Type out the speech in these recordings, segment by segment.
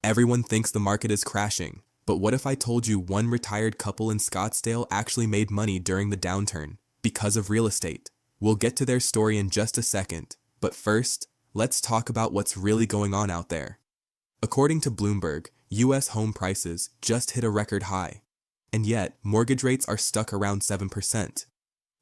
Everyone thinks the market is crashing, but what if I told you one retired couple in Scottsdale actually made money during the downturn because of real estate? We'll get to their story in just a second, but first, let's talk about what's really going on out there. According to Bloomberg, U.S. home prices just hit a record high, and yet mortgage rates are stuck around 7%.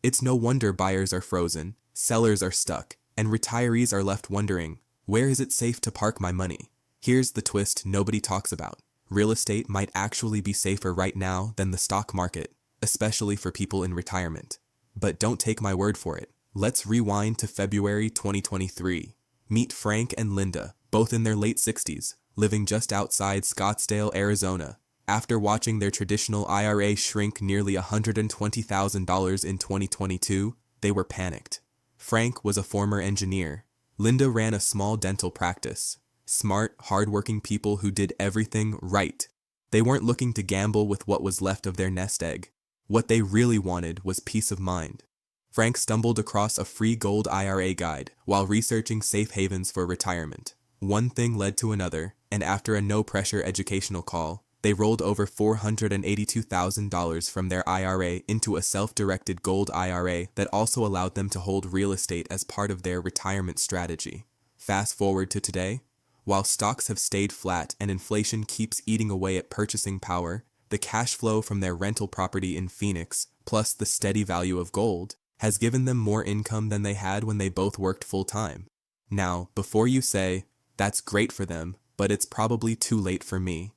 It's no wonder buyers are frozen, sellers are stuck, and retirees are left wondering, where is it safe to park my money? Here's the twist nobody talks about. Real estate might actually be safer right now than the stock market, especially for people in retirement. But don't take my word for it. Let's rewind to February 2023. Meet Frank and Linda, both in their late 60s, living just outside Scottsdale, Arizona. After watching their traditional IRA shrink nearly $120,000 in 2022, they were panicked. Frank was a former engineer. Linda ran a small dental practice. Smart, hardworking people who did everything right. They weren't looking to gamble with what was left of their nest egg. What they really wanted was peace of mind. Frank stumbled across a free Gold IRA guide while researching safe havens for retirement. One thing led to another, and after a no-pressure educational call, they rolled over $482,000 from their IRA into a self-directed Gold IRA that also allowed them to hold real estate as part of their retirement strategy. Fast forward to today. While stocks have stayed flat and inflation keeps eating away at purchasing power, the cash flow from their rental property in Phoenix, plus the steady value of gold, has given them more income than they had when they both worked full-time. Now, before you say, that's great for them, but it's probably too late for me,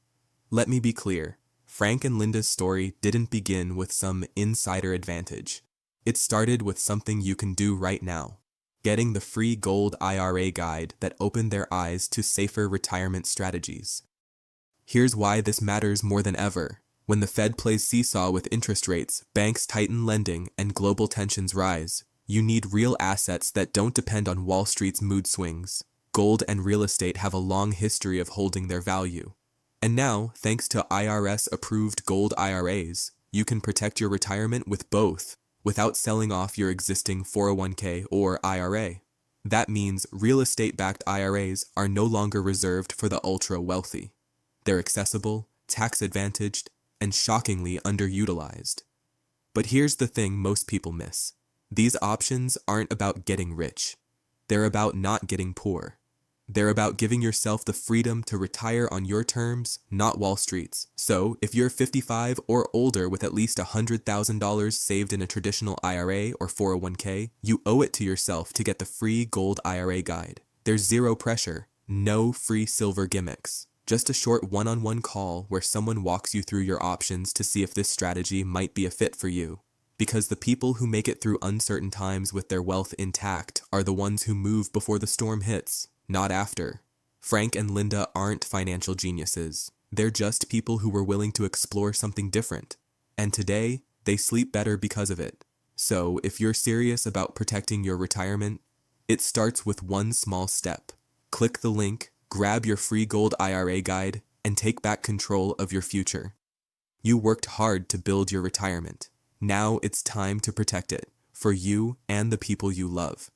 let me be clear. Frank and Linda's story didn't begin with some insider advantage. It started with something you can do right now. Getting the free Gold IRA guide that opened their eyes to safer retirement strategies. Here's why this matters more than ever. When the Fed plays seesaw with interest rates, banks tighten lending, and global tensions rise, you need real assets that don't depend on Wall Street's mood swings. Gold and real estate have a long history of holding their value. And now, thanks to IRS-approved Gold IRAs, you can protect your retirement with both, without selling off your existing 401k or IRA. That means real estate-backed IRAs are no longer reserved for the ultra-wealthy. They're accessible, tax-advantaged, and shockingly underutilized. But here's the thing most people miss. These options aren't about getting rich. They're about not getting poor. They're about giving yourself the freedom to retire on your terms, not Wall Street's. So, if you're 55 or older with at least $100,000 saved in a traditional IRA or 401k, you owe it to yourself to get the free Gold IRA guide. There's zero pressure, no free silver gimmicks. Just a short one-on-one call where someone walks you through your options to see if this strategy might be a fit for you. Because the people who make it through uncertain times with their wealth intact are the ones who move before the storm hits. Not after. Frank and Linda aren't financial geniuses. They're just people who were willing to explore something different. And today, they sleep better because of it. So, if you're serious about protecting your retirement, it starts with one small step. Click the link, grab your free Gold IRA guide, and take back control of your future. You worked hard to build your retirement. Now it's time to protect it, for you and the people you love.